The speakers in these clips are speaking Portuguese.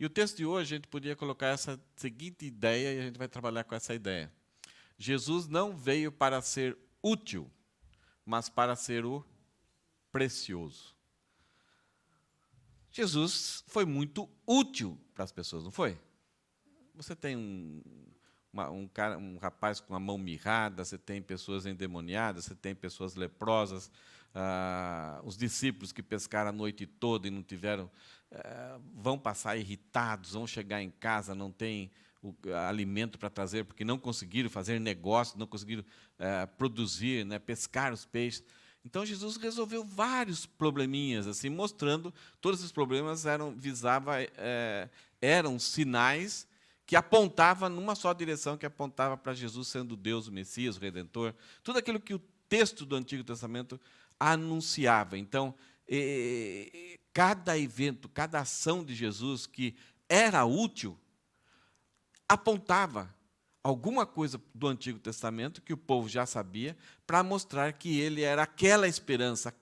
E o texto de hoje, a gente podia colocar essa seguinte ideia, e a gente vai trabalhar com essa ideia. Jesus não veio para ser útil, mas para ser o precioso. Jesus foi muito útil para as pessoas, não foi? Você tem um rapaz com a mão mirrada, você tem pessoas endemoniadas, você tem pessoas leprosas, os discípulos que pescaram a noite toda e não tiveram, vão passar irritados, vão chegar em casa, não tem alimento para trazer, porque não conseguiram fazer negócio, não conseguiram produzir, né, pescar os peixes. Então Jesus resolveu vários probleminhas, assim, mostrando todos esses problemas eram sinais que apontava numa só direção, que apontava para Jesus sendo Deus, o Messias, o Redentor, tudo aquilo que o texto do Antigo Testamento anunciava. Então, cada evento, cada ação de Jesus que era útil, apontava alguma coisa do Antigo Testamento que o povo já sabia, para mostrar que ele era aquela esperança,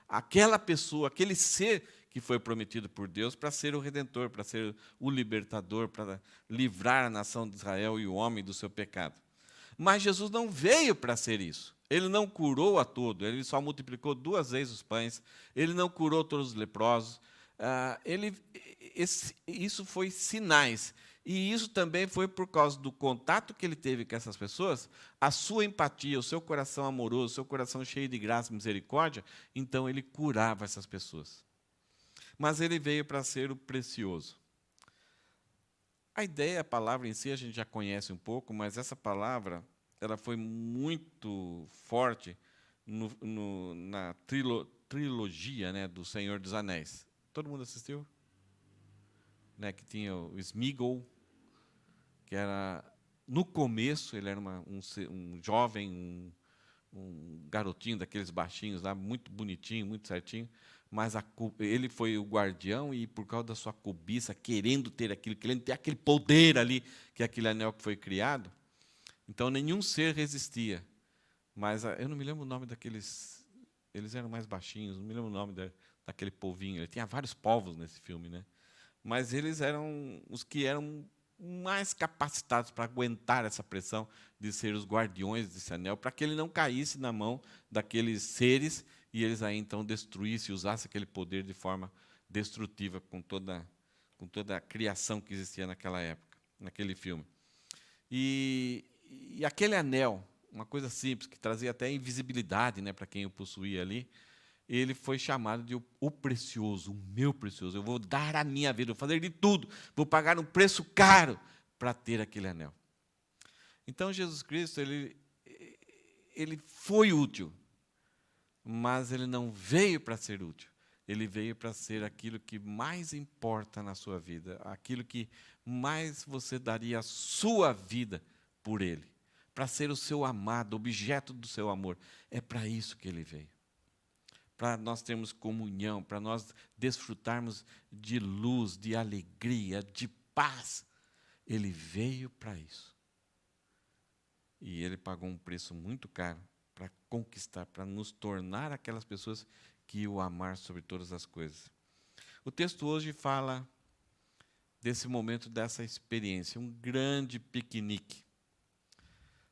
aquela pessoa, aquele ser que foi prometido por Deus para ser o Redentor, para ser o libertador, para livrar a nação de Israel e o homem do seu pecado. Mas Jesus não veio para ser isso. Ele não curou a todo, ele só multiplicou 2 vezes os pães, ele não curou todos os leprosos. Isso foi sinais. E isso também foi por causa do contato que ele teve com essas pessoas, a sua empatia, o seu coração amoroso, o seu coração cheio de graça e misericórdia, então ele curava essas pessoas. Mas ele veio para ser o precioso. A ideia, a palavra em si, a gente já conhece um pouco, mas essa palavra ela foi muito forte na trilogia, né, do Senhor dos Anéis. Todo mundo assistiu? Né, que tinha o Sméagol, que era, no começo, ele era um jovem, um garotinho daqueles baixinhos lá, muito bonitinho, muito certinho, mas ele foi o guardião e, por causa da sua cobiça, querendo ter aquilo, querendo ter aquele poder ali, que é aquele anel que foi criado, então nenhum ser resistia. Mas eu não me lembro o nome daqueles... Eles eram mais baixinhos, não me lembro o nome daquele povinho. Ele tinha vários povos nesse filme, né? Mas eles eram os que eram mais capacitados para aguentar essa pressão de ser os guardiões desse anel, para que ele não caísse na mão daqueles seres e eles aí então destruíssem, usassem aquele poder de forma destrutiva com toda a criação que existia naquela época, naquele filme. E aquele anel, uma coisa simples, que trazia até invisibilidade, né, para quem o possuía ali, ele foi chamado de o precioso, o meu precioso. Eu vou dar a minha vida, vou fazer de tudo, vou pagar um preço caro para ter aquele anel. Então, Jesus Cristo, ele foi útil, mas ele não veio para ser útil. Ele veio para ser aquilo que mais importa na sua vida, aquilo que mais você daria a sua vida por ele, para ser o seu amado, objeto do seu amor. É para isso que ele veio. Para nós termos comunhão, para nós desfrutarmos de luz, de alegria, de paz. Ele veio para isso. E ele pagou um preço muito caro para conquistar, para nos tornar aquelas pessoas que o amar sobre todas as coisas. O texto hoje fala desse momento, dessa experiência, um grande piquenique.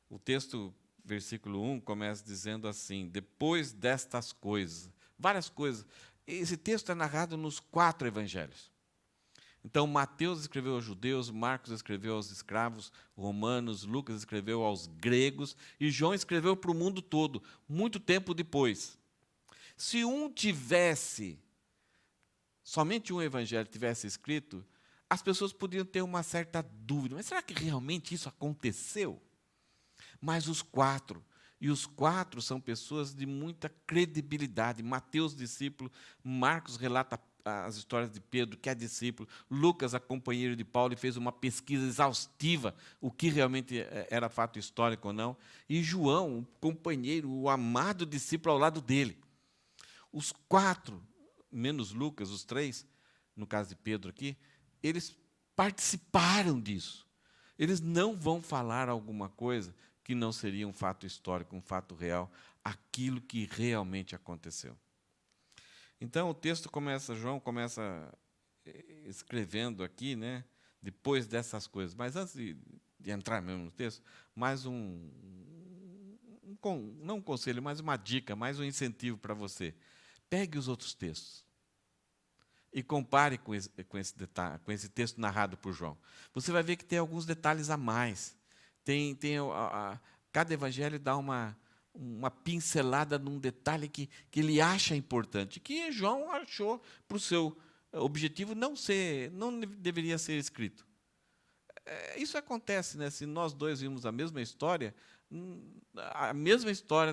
O texto, versículo 1, começa dizendo assim: depois destas coisas, várias coisas. Esse texto é narrado nos 4 evangelhos. Então, Mateus escreveu aos judeus, Marcos escreveu aos escravos romanos, Lucas escreveu aos gregos, e João escreveu para o mundo todo, muito tempo depois. Se somente um evangelho tivesse escrito, as pessoas podiam ter uma certa dúvida. Mas será que realmente isso aconteceu? Mas os 4, e os 4 são pessoas de muita credibilidade. Mateus, discípulo, Marcos relata as histórias de Pedro, que é discípulo, Lucas, a companheira de Paulo, e fez uma pesquisa exaustiva, o que realmente era fato histórico ou não, e João, o companheiro, o amado discípulo ao lado dele. Os 4, menos Lucas, os 3, no caso de Pedro aqui, eles participaram disso. Eles não vão falar alguma coisa que não seria um fato histórico, um fato real, aquilo que realmente aconteceu. Então, o texto começa, João começa escrevendo aqui, né, depois dessas coisas. Mas antes de entrar mesmo no texto, mais não um conselho, mais uma dica, mais um incentivo para você. Pegue os outros textos e compare com esse detalhe, com esse texto narrado por João. Você vai ver que tem alguns detalhes a mais. Cada evangelho dá uma pincelada num detalhe que ele acha importante, que João achou para o seu objetivo não deveria ser escrito. Isso acontece, né? Se nós dois vimos a mesma história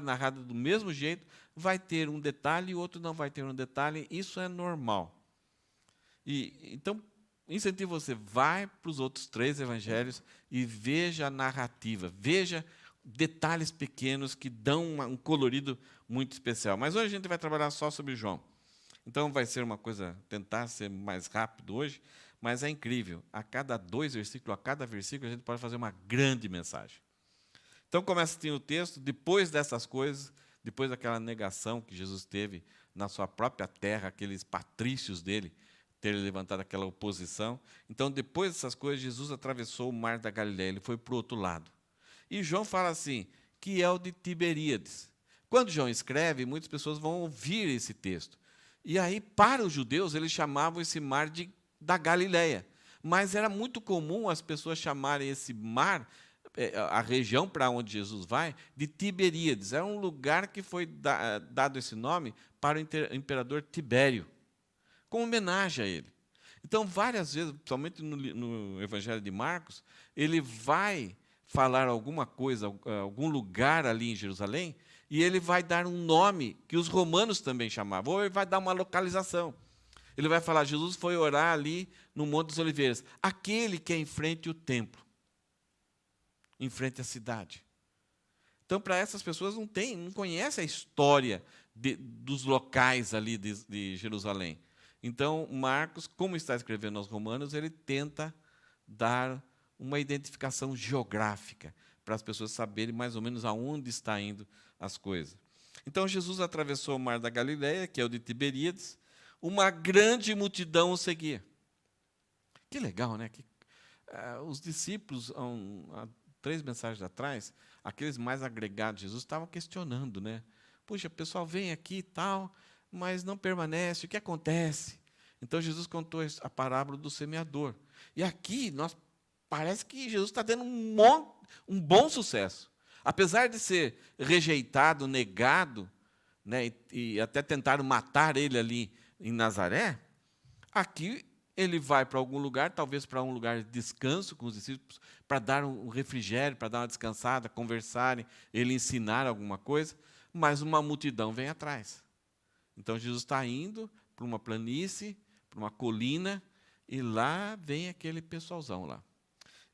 narrada do mesmo jeito, vai ter um detalhe e o outro não vai ter um detalhe. Isso é normal. Então, incentivo você, vai para os outros 3 evangelhos e veja a narrativa, veja detalhes pequenos que dão um colorido muito especial. Mas hoje a gente vai trabalhar só sobre João. Então, vai ser uma coisa, tentar ser mais rápido hoje, mas é incrível. A cada 2 versículos, a cada versículo, a gente pode fazer uma grande mensagem. Então, começa assim o texto, depois dessas coisas, depois daquela negação que Jesus teve na sua própria terra, aqueles patrícios dele, ter levantado aquela oposição. Então, depois dessas coisas, Jesus atravessou o mar da Galileia, ele foi para o outro lado. E João fala assim, que é o de Tiberíades. Quando João escreve, muitas pessoas vão ouvir esse texto. E aí, para os judeus, eles chamavam esse mar da Galileia. Mas era muito comum as pessoas chamarem esse mar, a região para onde Jesus vai, de Tiberíades. Era um lugar que foi dado esse nome para o imperador Tibério, com homenagem a ele. Então, várias vezes, principalmente no Evangelho de Marcos, ele vai falar alguma coisa, algum lugar ali em Jerusalém, e ele vai dar um nome que os romanos também chamavam, ou ele vai dar uma localização. Ele vai falar, Jesus foi orar ali no Monte das Oliveiras, aquele que é em frente ao templo, em frente à cidade. Então, para essas pessoas, não conhecem a história dos locais ali de Jerusalém. Então, Marcos, como está escrevendo aos Romanos, ele tenta dar uma identificação geográfica, para as pessoas saberem mais ou menos aonde está indo as coisas. Então, Jesus atravessou o mar da Galileia, que é o de Tiberíades, uma grande multidão o seguia. Que legal, né? Os discípulos, há 3 mensagens atrás, aqueles mais agregados de Jesus, estavam questionando, né? Puxa, o pessoal vem aqui e tal, mas não permanece, o que acontece? Então, Jesus contou a parábola do semeador. E aqui, parece que Jesus está tendo um bom sucesso. Apesar de ser rejeitado, negado, né, e até tentaram matar ele ali em Nazaré, aqui ele vai para algum lugar, talvez para um lugar de descanso com os discípulos, para dar um refrigério, para dar uma descansada, conversarem, ele ensinar alguma coisa, mas uma multidão vem atrás. Então, Jesus está indo para uma planície, para uma colina, e lá vem aquele pessoalzão lá.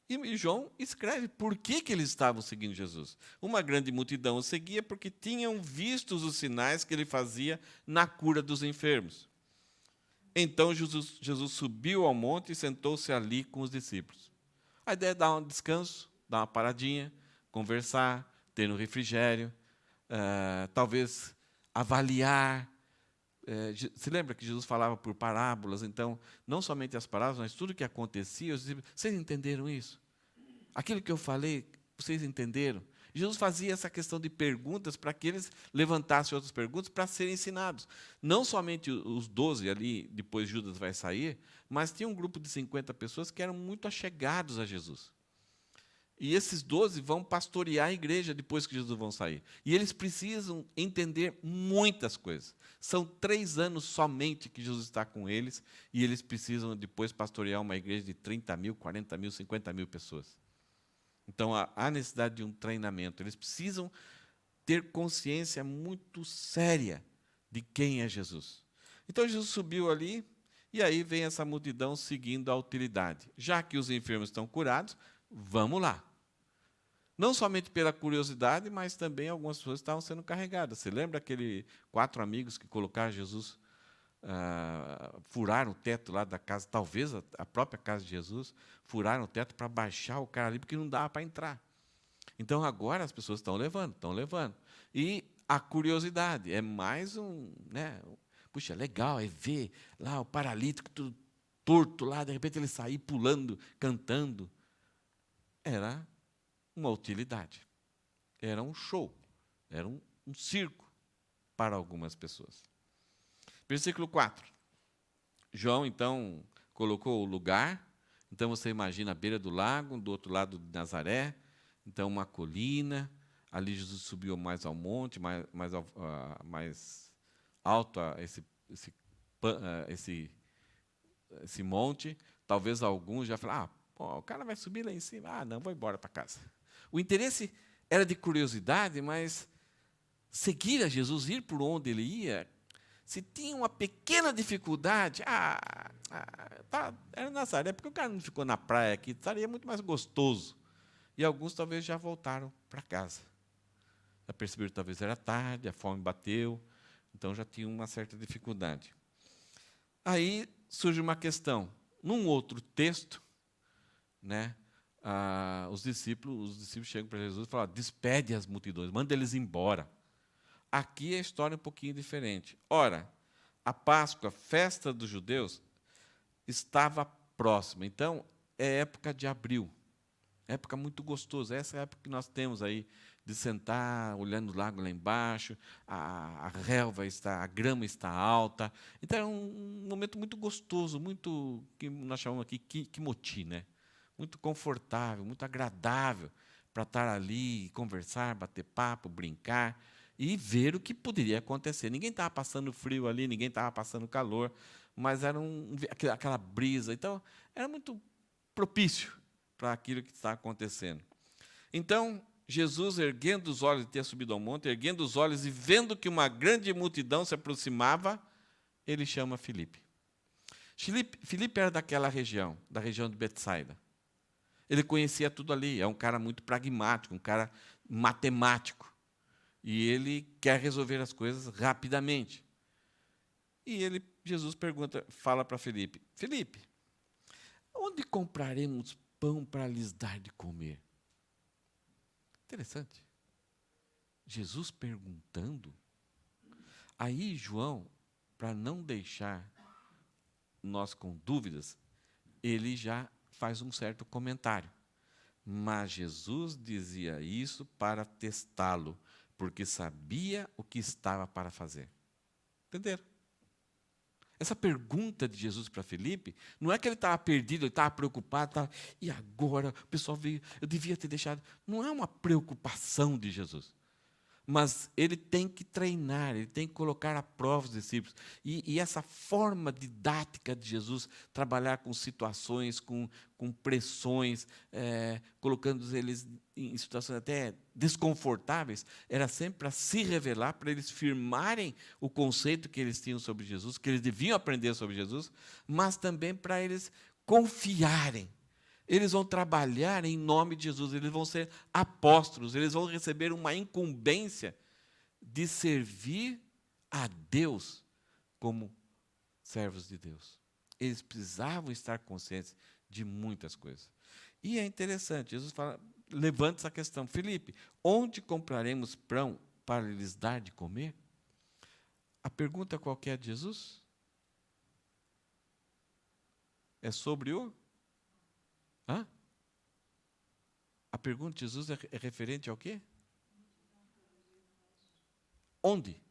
E João escreve por que eles estavam seguindo Jesus. Uma grande multidão o seguia porque tinham visto os sinais que ele fazia na cura dos enfermos. Então, Jesus subiu ao monte e sentou-se ali com os discípulos. A ideia é dar um descanso, dar uma paradinha, conversar, ter um refrigério, talvez avaliar. Se lembra que Jesus falava por parábolas? Então, não somente as parábolas, mas tudo o que acontecia, os discípulos, vocês entenderam isso? Aquilo que eu falei, vocês entenderam? Jesus fazia essa questão de perguntas para que eles levantassem outras perguntas para serem ensinados. Não somente os 12 ali, depois Judas vai sair, mas tinha um grupo de 50 pessoas que eram muito achegados a Jesus. E esses 12 vão pastorear a igreja depois que Jesus vão sair. E eles precisam entender muitas coisas. São 3 anos somente que Jesus está com eles, e eles precisam depois pastorear uma igreja de 30 mil, 40 mil, 50 mil pessoas. Então, há necessidade de um treinamento. Eles precisam ter consciência muito séria de quem é Jesus. Então, Jesus subiu ali, e aí vem essa multidão seguindo a utilidade. Já que os enfermos estão curados, vamos lá. Não somente pela curiosidade, mas também algumas pessoas estavam sendo carregadas. Você lembra aqueles 4 amigos que colocaram Jesus, furaram o teto lá da casa, talvez a própria casa de Jesus, furaram o teto para baixar o cara ali, porque não dava para entrar. Então, agora as pessoas estão levando. E a curiosidade é mais puxa, legal, é ver lá o paralítico, tudo torto lá, de repente ele sair pulando, cantando. Era uma utilidade. Era um show. Era um circo para algumas pessoas. Versículo 4. João, então, colocou o lugar. Então, você imagina a beira do lago, do outro lado de Nazaré. Então, uma colina. Ali, Jesus subiu mais ao monte, mais alto a esse monte. Talvez alguns já falaram, o cara vai subir lá em cima. Não, vou embora para casa. O interesse era de curiosidade, mas seguir a Jesus, ir por onde ele ia, se tinha uma pequena dificuldade, era Nazaré, porque o cara não ficou na praia aqui, estaria muito mais gostoso. E alguns talvez já voltaram para casa. Já perceberam que talvez era tarde, a fome bateu, então já tinha uma certa dificuldade. Aí surge uma questão. Num outro texto, né, os discípulos chegam para Jesus e falam, despede as multidões, manda eles embora. Aqui a história é um pouquinho diferente. Ora, a Páscoa, festa dos judeus, estava próxima. Então, é época de abril. Época muito gostosa. Essa é a época que nós temos aí de sentar, olhando o lago lá embaixo, a relva está, a grama está alta. Então, é um momento muito gostoso, muito, que nós chamamos aqui quimoti, né? Muito confortável, muito agradável para estar ali, conversar, bater papo, brincar e ver o que poderia acontecer. Ninguém estava passando frio ali, ninguém estava passando calor, mas era aquela brisa. Então, era muito propício para aquilo que está acontecendo. Então, Jesus, erguendo os olhos, ele tinha subido ao monte, erguendo os olhos e vendo que uma grande multidão se aproximava, ele chama Filipe. Filipe era daquela região, da região de Betsaida. Ele conhecia tudo ali, é um cara muito pragmático, um cara matemático. E ele quer resolver as coisas rapidamente. E Jesus fala para Filipe, Filipe, onde compraremos pão para lhes dar de comer? Interessante. Jesus perguntando. Aí João, para não deixar nós com dúvidas, ele já faz um certo comentário. Mas Jesus dizia isso para testá-lo, porque sabia o que estava para fazer. Entenderam? Essa pergunta de Jesus para Filipe, não é que ele estava perdido, ele estava preocupado, e agora o pessoal veio, eu devia ter deixado. Não é uma preocupação de Jesus. Mas ele tem que treinar, ele tem que colocar à prova os discípulos. E essa forma didática de Jesus, trabalhar com situações, com pressões, colocando eles em situações até desconfortáveis, era sempre para se revelar, para eles firmarem o conceito que eles tinham sobre Jesus, que eles deviam aprender sobre Jesus, mas também para eles confiarem. Eles vão trabalhar em nome de Jesus, eles vão ser apóstolos, eles vão receber uma incumbência de servir a Deus como servos de Deus. Eles precisavam estar conscientes de muitas coisas. E é interessante, Jesus fala, levanta essa questão, Filipe, onde compraremos pão para lhes dar de comer? A pergunta qual que é de Jesus? É sobre o... A pergunta de Jesus é referente ao quê? Onde?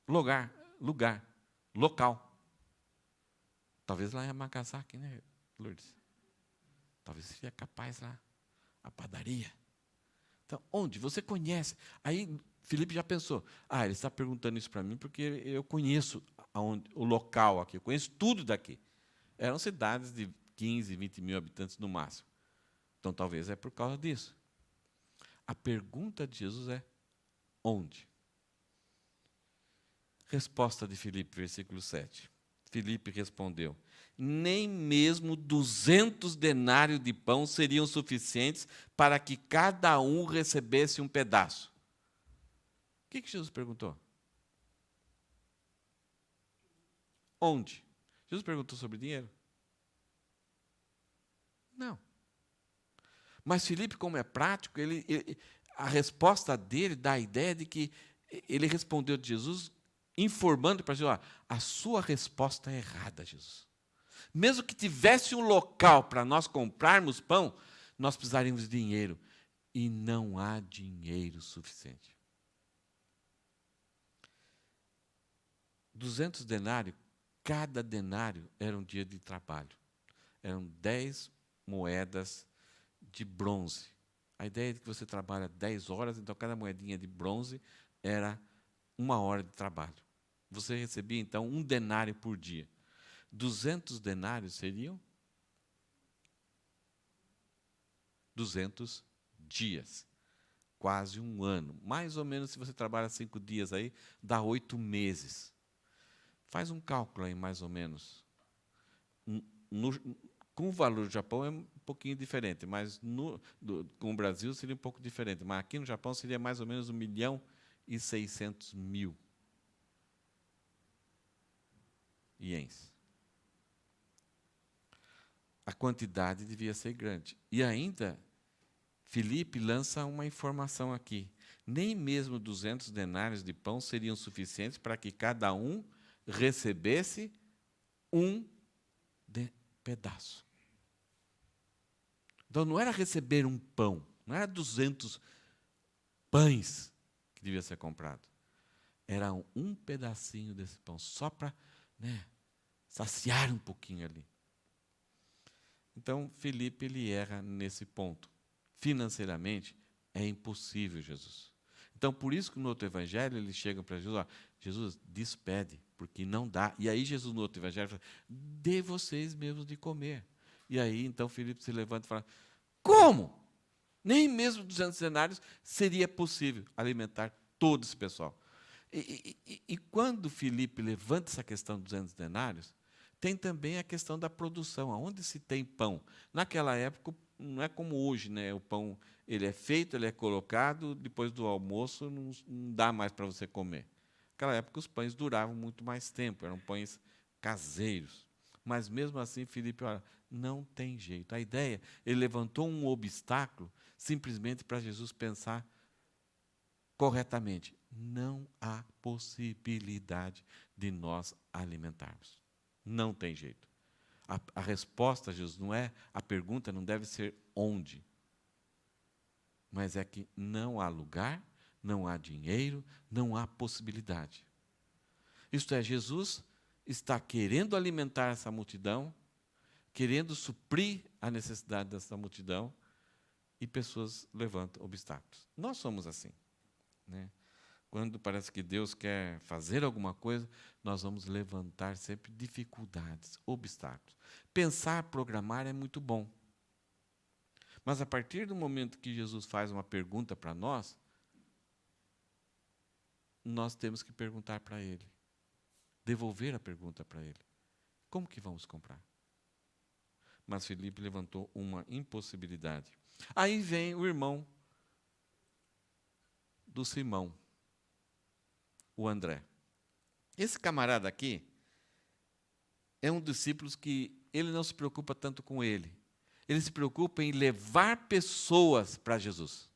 Lugar, local. Talvez lá em Amagasaki, né, Lourdes? Talvez seria capaz lá, a padaria. Então, onde? Você conhece. Aí Filipe já pensou, ele está perguntando isso para mim porque eu conheço o local aqui, eu conheço tudo daqui. Eram cidades de 15, 20 mil habitantes no máximo. Então, talvez é por causa disso. A pergunta de Jesus é, onde? Resposta de Filipe, versículo 7. Filipe respondeu, nem mesmo 200 denários de pão seriam suficientes para que cada um recebesse um pedaço. O que Jesus perguntou? Onde? Jesus perguntou sobre dinheiro? Não. Mas Filipe, como é prático, a resposta dele dá a ideia de que ele respondeu de Jesus, informando para Jesus, a sua resposta é errada, Jesus. Mesmo que tivesse um local para nós comprarmos pão, nós precisaríamos de dinheiro. E não há dinheiro suficiente. 200 denários, cada denário era um dia de trabalho. Eram 10 moedas de bronze. A ideia é que você trabalha 10 horas, então cada moedinha de bronze era 1 hora de trabalho. Você recebia, então, 1 denário por dia. 200 denários seriam 200 dias. Quase 1 ano. Mais ou menos, se você trabalha 5 dias aí, dá 8 meses. Faz um cálculo aí, mais ou menos. Com o valor do Japão é um pouquinho diferente, mas com o Brasil seria um pouco diferente. Mas aqui no Japão seria mais ou menos 1.600.000 ienes. A quantidade devia ser grande. E ainda, Filipe lança uma informação aqui. Nem mesmo 200 denários de pão seriam suficientes para que cada um recebesse um pedaço. Então, não era receber um pão, não era 200 pães que devia ser comprado. Era um pedacinho desse pão, só para saciar um pouquinho ali. Então, Filipe ele erra nesse ponto. Financeiramente, é impossível, Jesus. Então, por isso que no outro evangelho, eles chegam para Jesus, ó, Jesus, despede, porque não dá. E aí Jesus, no outro evangelho, fala, dê vocês mesmos de comer. E aí, então, Filipe se levanta e fala, como? Nem mesmo 200 denários seria possível alimentar todo esse pessoal. E quando Filipe levanta essa questão dos 200 denários, tem também a questão da produção. Onde se tem pão? Naquela época, não é como hoje, né? O pão ele é feito, ele é colocado, depois do almoço não dá mais para você comer. Naquela época, os pães duravam muito mais tempo, eram pães caseiros. Mas, mesmo assim, Filipe, olha, não tem jeito. A ideia, ele levantou um obstáculo simplesmente para Jesus pensar corretamente. Não há possibilidade de nós alimentarmos. Não tem jeito. A resposta, Jesus, não é, a pergunta não deve ser onde, mas é que não há lugar, não há dinheiro, não há possibilidade. Isto é, Jesus está querendo alimentar essa multidão, querendo suprir a necessidade dessa multidão, e pessoas levantam obstáculos. Nós somos assim, né? Quando parece que Deus quer fazer alguma coisa, nós vamos levantar sempre dificuldades, obstáculos. Pensar, programar é muito bom. Mas a partir do momento que Jesus faz uma pergunta para nós temos que perguntar para Ele. Devolver a pergunta para Ele. Como que vamos comprar? Mas Filipe levantou uma impossibilidade. Aí vem o irmão do Simão, o André. Esse camarada aqui é um dos discípulos que ele não se preocupa tanto com ele. Ele se preocupa em levar pessoas para Jesus.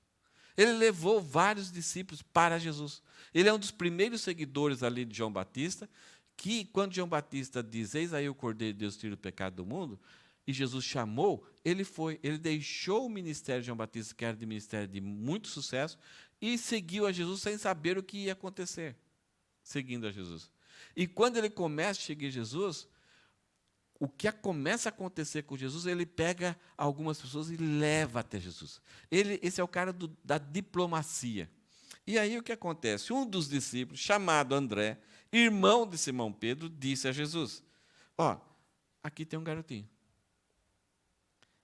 Ele levou vários discípulos para Jesus. Ele é um dos primeiros seguidores ali de João Batista, que quando João Batista diz, eis aí o Cordeiro de Deus tira o pecado do mundo, e Jesus chamou, ele deixou o ministério de João Batista, que era de ministério de muito sucesso, e seguiu a Jesus sem saber o que ia acontecer, seguindo a Jesus. E quando ele começa a seguir Jesus, o que começa a acontecer com Jesus, ele pega algumas pessoas e leva até Jesus. Esse é o cara da diplomacia. E aí o que acontece? Um dos discípulos, chamado André, irmão de Simão Pedro, disse a Jesus, ó, aqui tem um garotinho,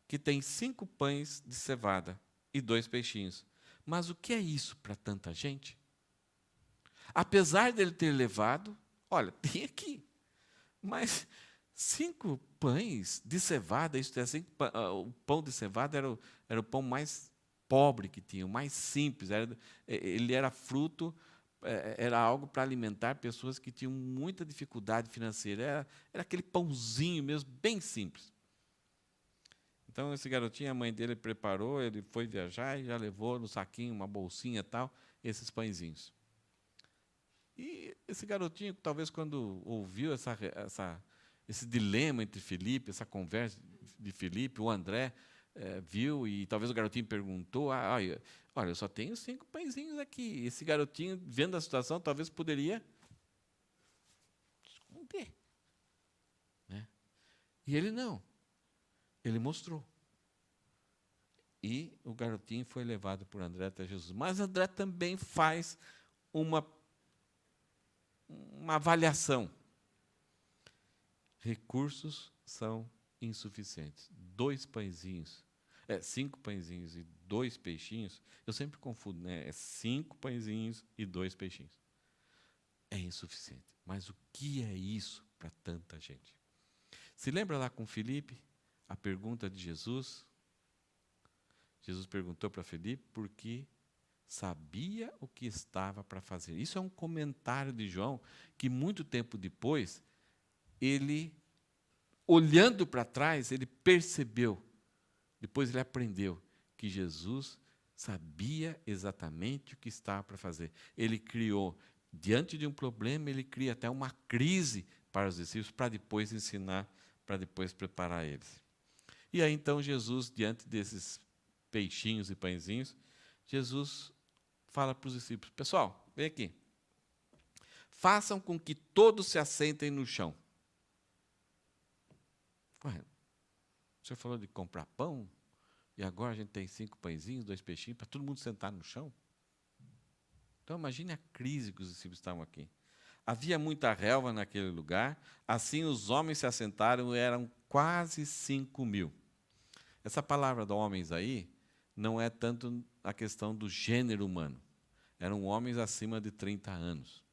que tem 5 pães de cevada e 2 peixinhos. Mas o que é isso para tanta gente? Apesar dele ter levado, olha, tem aqui, mas 5 pães de cevada, isto é, o pão de cevada era o pão mais pobre que tinha, o mais simples. Ele era fruto, era algo para alimentar pessoas que tinham muita dificuldade financeira. Era aquele pãozinho mesmo, bem simples. Então, esse garotinho, a mãe dele preparou, ele foi viajar e já levou no saquinho, uma bolsinha e tal, esses pãezinhos. E esse garotinho, talvez quando ouviu esse dilema entre Filipe, essa conversa de Filipe, o André viu, e talvez o garotinho perguntou, olha, eu só tenho 5 pãezinhos aqui. Esse garotinho, vendo a situação, talvez poderia esconder. Né? E ele não. Ele mostrou. E o garotinho foi levado por André até Jesus. Mas André também faz uma avaliação. Recursos são insuficientes. 2 pãezinhos, 5 pãezinhos e 2 peixinhos, eu sempre confundo, né? 5 pãezinhos e 2 peixinhos. É insuficiente. Mas o que é isso para tanta gente? Se lembra lá com Filipe, a pergunta de Jesus? Jesus perguntou para Filipe porque sabia o que estava para fazer. Isso é um comentário de João que, muito tempo depois, ele, olhando para trás, ele percebeu, depois ele aprendeu que Jesus sabia exatamente o que estava para fazer. Ele criou, diante de um problema, ele cria até uma crise para os discípulos, para depois ensinar, para depois preparar eles. E aí, então, Jesus, diante desses peixinhos e pãezinhos, Jesus fala para os discípulos, pessoal, vem aqui. Façam com que todos se assentem no chão. Ué, o senhor falou de comprar pão, e agora a gente tem 5 pãezinhos, 2 peixinhos, para todo mundo sentar no chão? Então, imagine a crise que os discípulos estavam aqui. Havia muita relva naquele lugar, assim os homens se assentaram, eram quase 5.000. Essa palavra de homens aí, não é tanto a questão do gênero humano. Eram homens acima de 30 anos.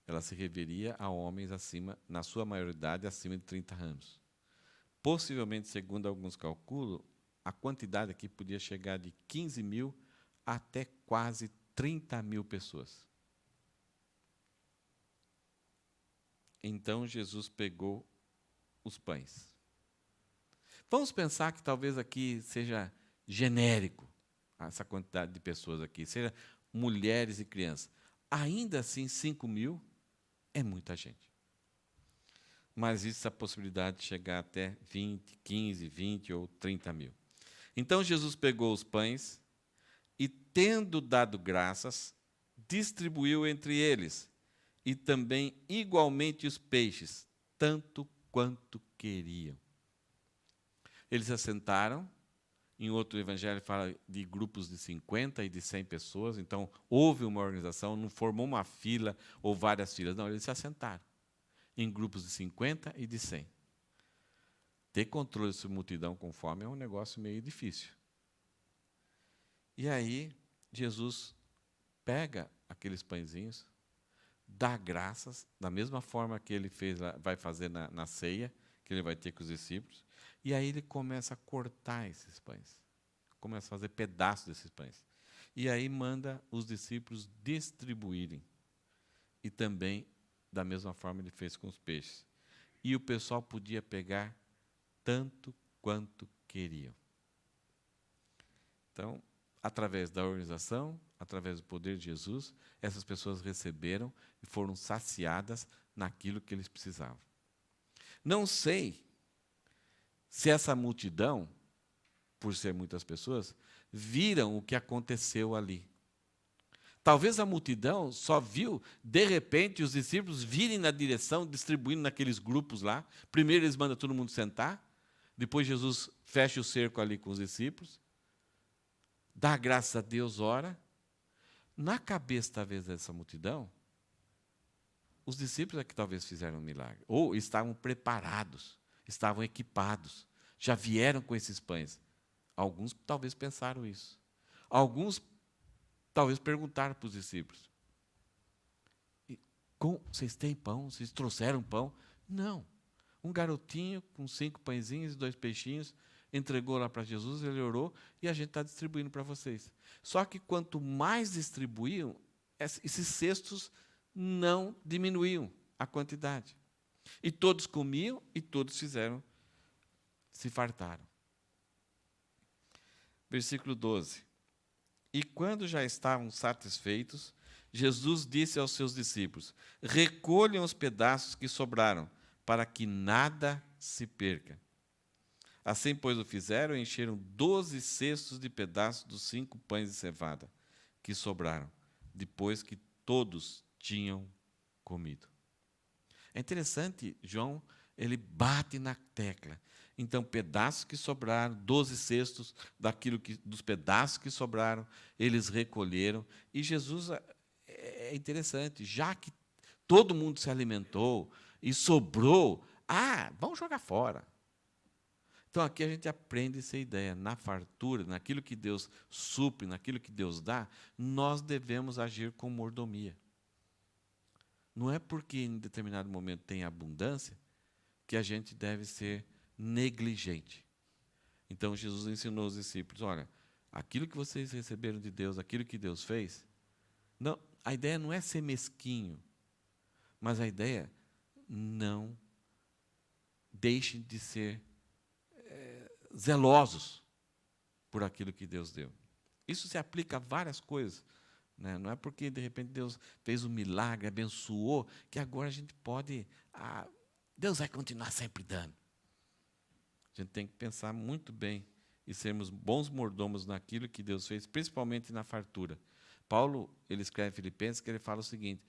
Ela se referia a homens acima, na sua maioridade, acima de 30 anos. Possivelmente, segundo alguns cálculos, a quantidade aqui podia chegar de 15.000 até quase 30.000 pessoas. Então, Jesus pegou os pães. Vamos pensar que talvez aqui seja genérico, essa quantidade de pessoas aqui, seja mulheres e crianças. Ainda assim, 5.000 é muita gente. Mas existe a possibilidade de chegar até 20, 15, 20 ou 30.000. Então, Jesus pegou os pães e, tendo dado graças, distribuiu entre eles, e também igualmente os peixes, tanto quanto queriam. Eles se assentaram. Em outro evangelho fala de grupos de 50 e de 100 pessoas, então houve uma organização, não formou uma fila ou várias filas, não, eles se assentaram em grupos de 50 e de 100. Ter controle sobre multidão com fome é um negócio meio difícil. E aí, Jesus pega aqueles pãezinhos, dá graças, da mesma forma que ele vai fazer na ceia, que ele vai ter com os discípulos, e aí ele começa a cortar esses pães. Começa a fazer pedaços desses pães. E aí manda os discípulos distribuírem. E também, da mesma forma, ele fez com os peixes. E o pessoal podia pegar tanto quanto queriam. Então, através da organização, através do poder de Jesus, essas pessoas receberam e foram saciadas naquilo que eles precisavam. Não sei se essa multidão, por ser muitas pessoas, viram o que aconteceu ali. Talvez a multidão só viu, de repente, os discípulos virem na direção, distribuindo naqueles grupos lá. Primeiro eles mandam todo mundo sentar, depois Jesus fecha o cerco ali com os discípulos, dá graças a Deus, ora. Na cabeça, talvez, dessa multidão, os discípulos é que talvez fizeram um milagre. Ou estavam preparados, estavam equipados, já vieram com esses pães. Alguns talvez pensaram isso. Alguns talvez perguntaram para os discípulos: vocês têm pão? Vocês trouxeram pão? Não. Um garotinho com 5 pãezinhos e 2 peixinhos entregou lá para Jesus, ele orou e a gente está distribuindo para vocês. Só que quanto mais distribuíam, esses cestos não diminuíam a quantidade. E todos comiam e todos se fartaram. Versículo 12. E quando já estavam satisfeitos, Jesus disse aos seus discípulos: recolham os pedaços que sobraram, para que nada se perca. Assim, pois, o fizeram e encheram 12 cestos de pedaços dos 5 pães de cevada que sobraram, depois que todos tinham comido. É interessante, João, ele bate na tecla. Então, pedaços que sobraram, 12 cestos dos pedaços que sobraram, eles recolheram. E Jesus, é interessante, já que todo mundo se alimentou e sobrou, vamos jogar fora. Então, aqui a gente aprende essa ideia. Na fartura, naquilo que Deus supre, naquilo que Deus dá, nós devemos agir com mordomia. Não é porque em determinado momento tem abundância que a gente deve ser negligente. Então, Jesus ensinou os discípulos, olha, aquilo que vocês receberam de Deus, aquilo que Deus fez, não, a ideia não é ser mesquinho, mas a ideia não deixem de ser zelosos por aquilo que Deus deu. Isso se aplica a várias coisas. Né? Não é porque, de repente, Deus fez um milagre, abençoou, que agora a gente pode... Deus vai continuar sempre dando. A gente tem que pensar muito bem e sermos bons mordomos naquilo que Deus fez, principalmente na fartura. Paulo, ele escreve em Filipenses, que ele fala o seguinte,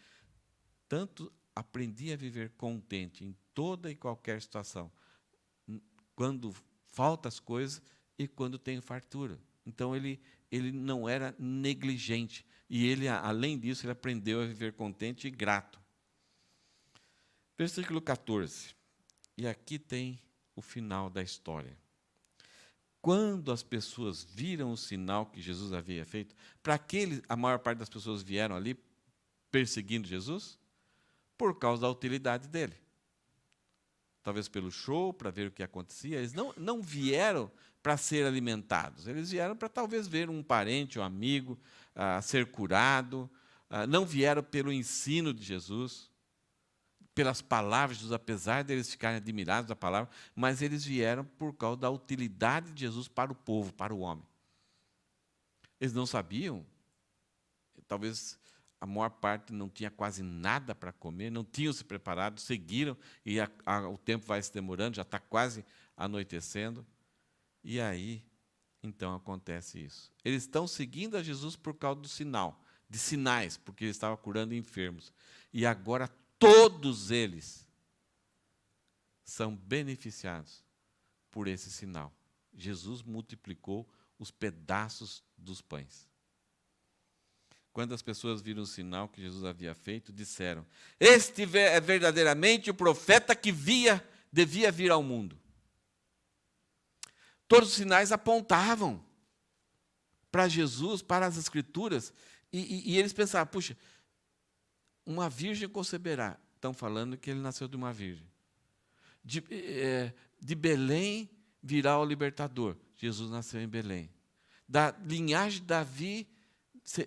tanto aprendi a viver contente em toda e qualquer situação, quando faltam as coisas e quando tenho fartura. Então, ele não era negligente. E ele, além disso, ele aprendeu a viver contente e grato. Versículo 14. E aqui tem o final da história. Quando as pessoas viram o sinal que Jesus havia feito, para que a maior parte das pessoas vieram ali perseguindo Jesus? Por causa da utilidade dele. Talvez pelo show, para ver o que acontecia. Eles não vieram para ser alimentados. Eles vieram para talvez ver um parente, um amigo, ser curado. Não vieram pelo ensino de Jesus, pelas palavras de Jesus, apesar de eles ficarem admirados da palavra, mas eles vieram por causa da utilidade de Jesus para o povo, para o homem. Eles não sabiam, talvez a maior parte não tinha quase nada para comer, não tinham se preparado, seguiram, e o tempo vai se demorando, já está quase anoitecendo. E aí, então, acontece isso. Eles estão seguindo a Jesus por causa do sinal, de sinais, porque ele estava curando enfermos. E agora todos eles são beneficiados por esse sinal. Jesus multiplicou os pedaços dos pães. Quando as pessoas viram o sinal que Jesus havia feito, disseram, este é verdadeiramente o profeta que devia vir ao mundo. Todos os sinais apontavam para Jesus, para as Escrituras, e eles pensavam, puxa, uma virgem conceberá. Estão falando que ele nasceu de uma virgem. De Belém virá o libertador. Jesus nasceu em Belém. Da linhagem de Davi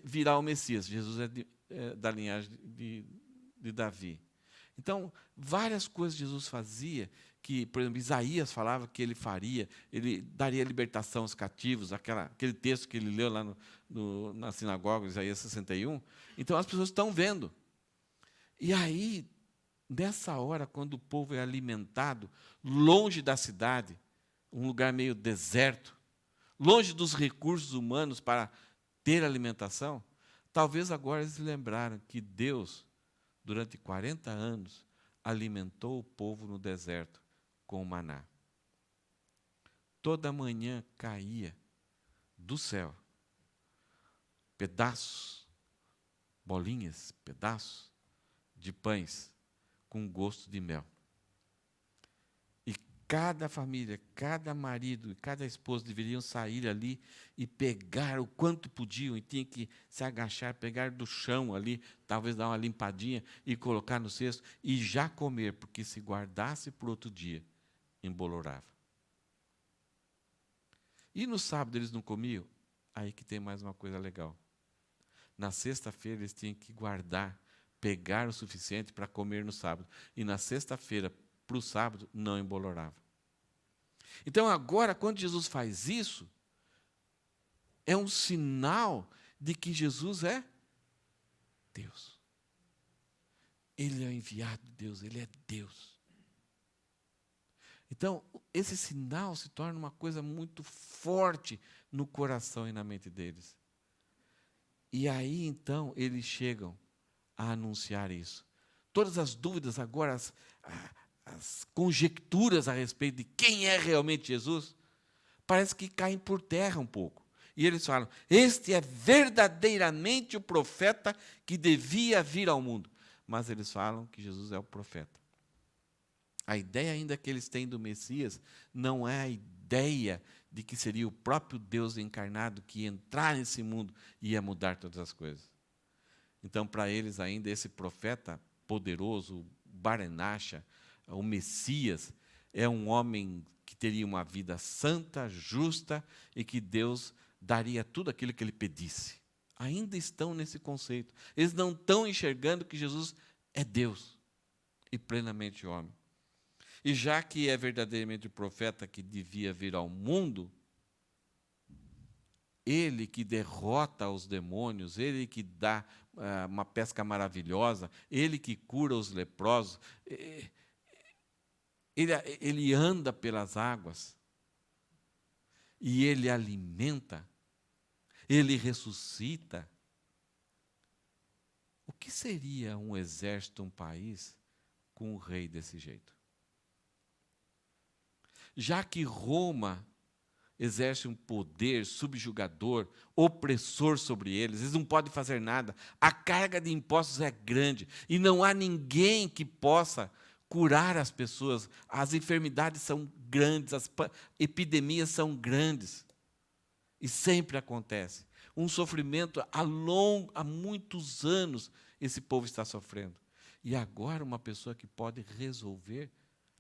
virá o Messias. Jesus é da linhagem de Davi. Então, várias coisas Jesus fazia, que, por exemplo, Isaías falava que ele faria, ele daria libertação aos cativos, aquele texto que ele leu lá na sinagoga, Isaías 61. Então, as pessoas estão vendo. E aí, nessa hora, quando o povo é alimentado, longe da cidade, um lugar meio deserto, longe dos recursos humanos para ter alimentação, talvez agora eles lembraram que Deus, durante 40 anos, alimentou o povo no deserto com o maná. Toda manhã caía do céu pedaços, bolinhas, pedaços de pães com gosto de mel. E cada família, cada marido e cada esposa deveriam sair ali e pegar o quanto podiam, e tinha que se agachar, pegar do chão ali, talvez dar uma limpadinha e colocar no cesto e já comer, porque se guardasse para outro dia, embolorava. E no sábado eles não comiam? Aí que tem mais uma coisa legal. Na sexta-feira eles tinham que guardar, pegar o suficiente para comer no sábado. E na sexta-feira, para o sábado, não embolorava. Então, agora, quando Jesus faz isso, é um sinal de que Jesus é Deus. Ele é o enviado de Deus, ele é Deus. Então, esse sinal se torna uma coisa muito forte no coração e na mente deles. E aí, então, eles chegam a anunciar isso. Todas as dúvidas agora, as conjecturas a respeito de quem é realmente Jesus, parece que caem por terra um pouco. E eles falam, este é verdadeiramente o profeta que devia vir ao mundo. Mas eles falam que Jesus é o profeta. A ideia ainda que eles têm do Messias não é a ideia de que seria o próprio Deus encarnado que ia entrar nesse mundo e ia mudar todas as coisas. Então, para eles ainda, esse profeta poderoso, Bar-Enacha, o Messias, é um homem que teria uma vida santa, justa, e que Deus daria tudo aquilo que ele pedisse. Ainda estão nesse conceito. Eles não estão enxergando que Jesus é Deus e plenamente homem. E já que é verdadeiramente o profeta que devia vir ao mundo, ele que derrota os demônios, ele que dá uma pesca maravilhosa, ele que cura os leprosos, ele anda pelas águas, e ele alimenta, ele ressuscita. O que seria um exército, um país, com um rei desse jeito? Já que Roma exerce um poder subjugador, opressor sobre eles, eles não podem fazer nada, a carga de impostos é grande, e não há ninguém que possa curar as pessoas, as enfermidades são grandes, as epidemias são grandes, e sempre acontece. Um sofrimento há muitos anos esse povo está sofrendo. E agora uma pessoa que pode resolver,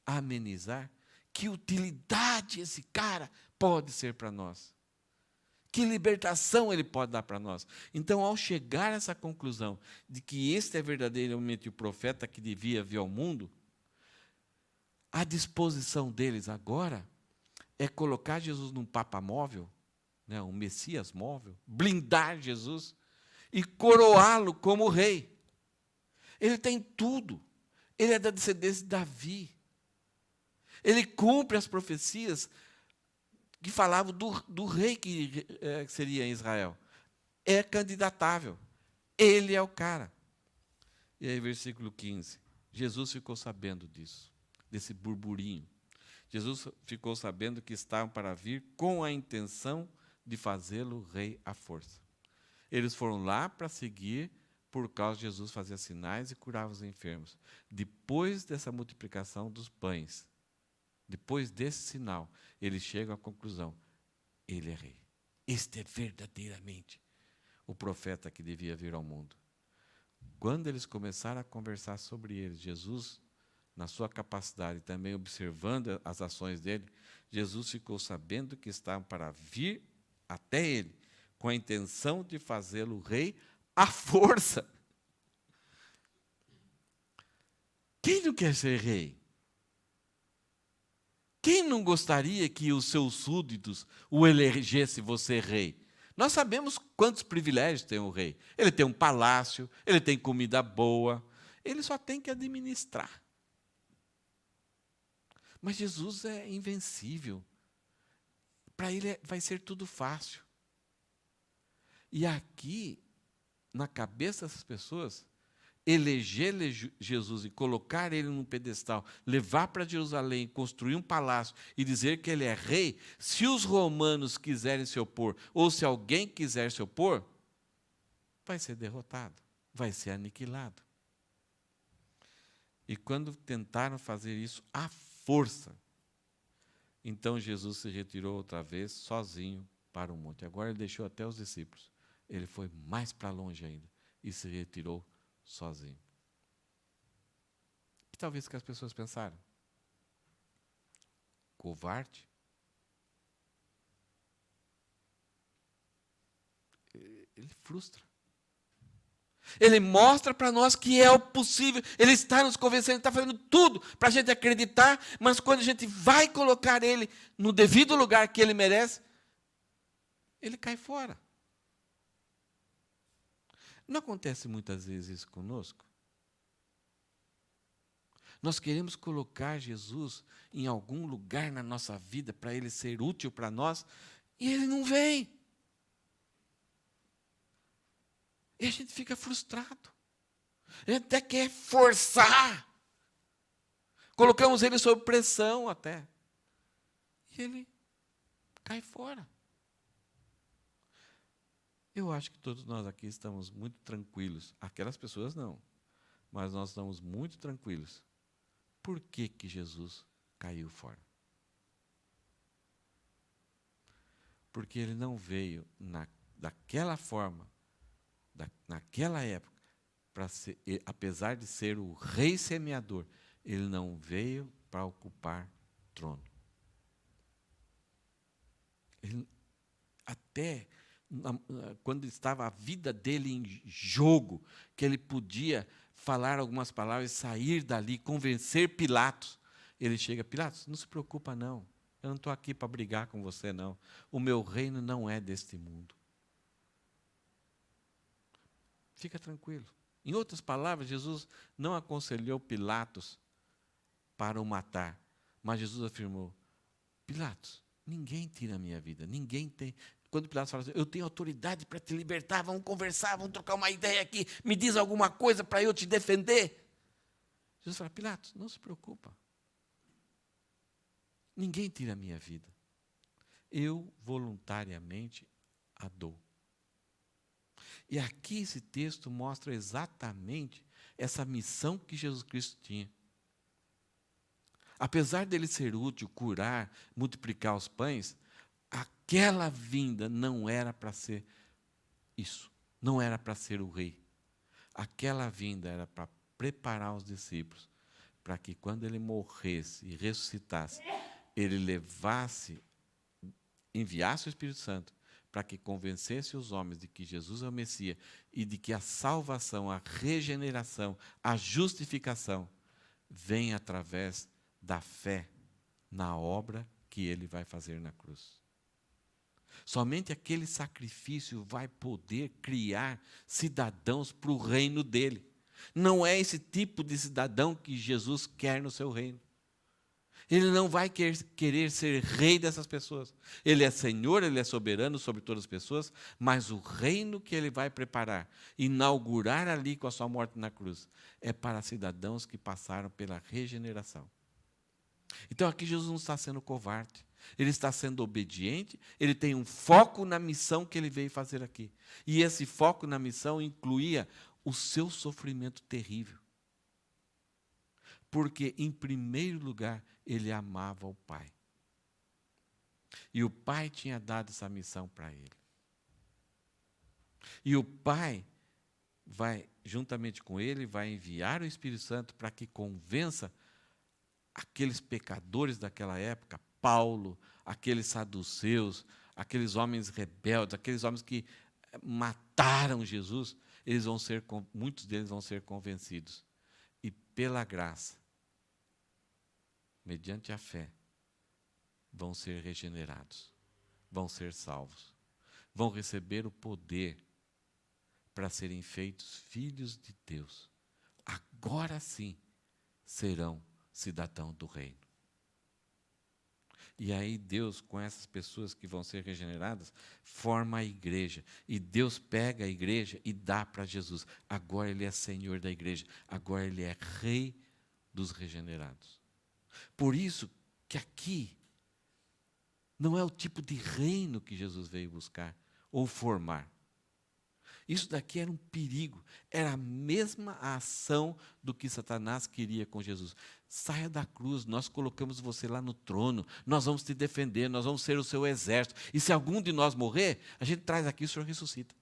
amenizar, que utilidade esse cara pode ser para nós? Que libertação ele pode dar para nós? Então, ao chegar a essa conclusão de que este é verdadeiramente o profeta que devia vir ao mundo, a disposição deles agora é colocar Jesus num papa móvel, né, um Messias móvel, blindar Jesus e coroá-lo como rei. Ele tem tudo. Ele é da descendência de Davi. Ele cumpre as profecias que falavam do rei que seria em Israel. É candidatável. Ele é o cara. E aí, versículo 15. Jesus ficou sabendo disso, desse burburinho. Jesus ficou sabendo que estavam para vir com a intenção de fazê-lo rei à força. Eles foram lá para seguir, por causa de Jesus fazia sinais e curava os enfermos. Depois dessa multiplicação dos pães, depois desse sinal, eles chegam à conclusão: ele é rei. Este é verdadeiramente o profeta que devia vir ao mundo. Quando eles começaram a conversar sobre ele, Jesus, na sua capacidade, também observando as ações dele, Jesus ficou sabendo que estavam para vir até ele, com a intenção de fazê-lo rei à força. Quem não quer ser rei? Quem não gostaria que os seus súditos o elegessem você rei? Nós sabemos quantos privilégios tem o rei. Ele tem um palácio, ele tem comida boa, ele só tem que administrar. Mas Jesus é invencível. Para ele vai ser tudo fácil. E aqui, na cabeça dessas pessoas, eleger Jesus e colocar ele num pedestal, levar para Jerusalém, construir um palácio e dizer que ele é rei, se os romanos quiserem se opor, ou se alguém quiser se opor, vai ser derrotado, vai ser aniquilado. E quando tentaram fazer isso à força, então Jesus se retirou outra vez, sozinho, para o monte. Agora ele deixou até os discípulos. Ele foi mais para longe ainda e se retirou sozinho. E talvez que as pessoas pensaram: covarde? Ele frustra. Ele mostra para nós que é o possível. Ele está nos convencendo, ele está fazendo tudo para a gente acreditar, mas quando a gente vai colocar ele no devido lugar que ele merece, ele cai fora. Não acontece muitas vezes isso conosco? Nós queremos colocar Jesus em algum lugar na nossa vida para ele ser útil para nós, e ele não vem. E a gente fica frustrado. A gente até quer forçar. Colocamos ele sob pressão até. E ele cai fora. Eu acho que todos nós aqui estamos muito tranquilos. Aquelas pessoas não. Mas nós estamos muito tranquilos. Por que que Jesus caiu fora? Porque ele não veio daquela forma, naquela época, para ser, apesar de ser o rei semeador, ele não veio para ocupar trono. Ele, até quando estava a vida dele em jogo, que ele podia falar algumas palavras, sair dali, convencer Pilatos. Ele chega, Pilatos, não se preocupa não, eu não estou aqui para brigar com você não, o meu reino não é deste mundo. Fica tranquilo. Em outras palavras, Jesus não aconselhou Pilatos para o matar, mas Jesus afirmou, Pilatos, ninguém tira a minha vida, ninguém tem. Quando Pilatos fala assim, eu tenho autoridade para te libertar, vamos conversar, vamos trocar uma ideia aqui, me diz alguma coisa para eu te defender. Jesus fala, Pilatos, não se preocupa. Ninguém tira a minha vida. Eu voluntariamente a dou. E aqui esse texto mostra exatamente essa missão que Jesus Cristo tinha. Apesar dele ser útil, curar, multiplicar os pães, aquela vinda não era para ser isso. Não era para ser o rei. Aquela vinda era para preparar os discípulos, para que quando ele morresse e ressuscitasse, ele enviasse o Espírito Santo, para que convencesse os homens de que Jesus é o Messias e de que a salvação, a regeneração, a justificação vem através da fé na obra que ele vai fazer na cruz. Somente aquele sacrifício vai poder criar cidadãos para o reino dele. Não é esse tipo de cidadão que Jesus quer no seu reino. Ele não vai querer ser rei dessas pessoas. Ele é Senhor, ele é soberano sobre todas as pessoas, mas o reino que ele vai preparar, inaugurar ali com a sua morte na cruz, é para cidadãos que passaram pela regeneração. Então aqui Jesus não está sendo covarde, ele está sendo obediente, ele tem um foco na missão que ele veio fazer aqui. E esse foco na missão incluía o seu sofrimento terrível. Porque, em primeiro lugar, ele amava o Pai. E o Pai tinha dado essa missão para ele. E o Pai vai, juntamente com ele, vai enviar o Espírito Santo para que convença aqueles pecadores daquela época, Paulo, aqueles saduceus, aqueles homens rebeldes, aqueles homens que mataram Jesus, muitos deles vão ser convencidos. E pela graça, mediante a fé, vão ser regenerados, vão ser salvos, vão receber o poder para serem feitos filhos de Deus. Agora sim serão cidadãos do reino. E aí Deus, com essas pessoas que vão ser regeneradas, forma a igreja. E Deus pega a igreja e dá para Jesus. Agora ele é Senhor da igreja. Agora ele é Rei dos regenerados. Por isso que aqui não é o tipo de reino que Jesus veio buscar ou formar. Isso daqui era um perigo, era a mesma ação do que Satanás queria com Jesus. Saia da cruz, nós colocamos você lá no trono, nós vamos te defender, nós vamos ser o seu exército. E se algum de nós morrer, a gente traz aqui e o Senhor ressuscita.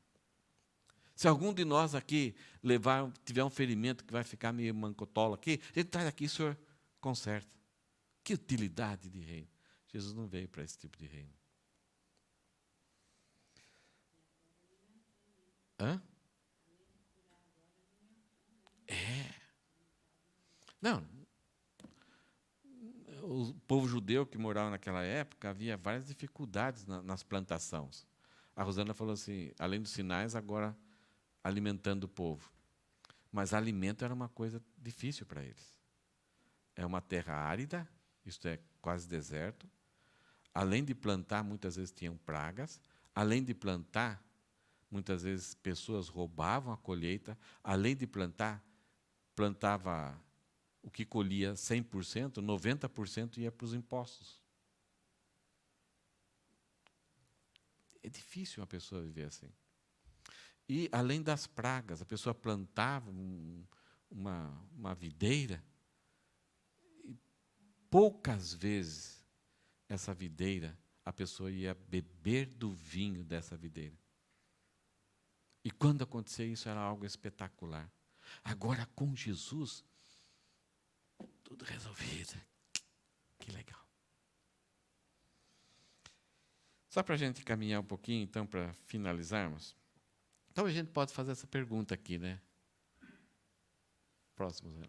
Se algum de nós aqui tiver um ferimento que vai ficar meio mancotola aqui, a gente traz aqui e o Senhor conserta. Que utilidade de reino. Jesus não veio para esse tipo de reino. Hã? Não. O povo judeu que morava naquela época, havia várias dificuldades nas plantações. A Rosana falou assim, além dos sinais, agora alimentando o povo. Mas alimento era uma coisa difícil para eles. é uma terra árida, isto é, quase deserto. Além de plantar, muitas vezes tinham pragas. Além de plantar, muitas vezes pessoas roubavam a colheita. Além de plantar, plantava o que colhia 100%, 90% ia para os impostos. É difícil uma pessoa viver assim. E, além das pragas, a pessoa plantava uma videira, e poucas vezes essa videira, a pessoa ia beber do vinho dessa videira. E quando acontecia isso, era algo espetacular. Agora, com Jesus, tudo resolvido. Que legal. Só para a gente caminhar um pouquinho, então, para finalizarmos. Então, a gente pode fazer essa pergunta aqui, né? Próximo, Zé.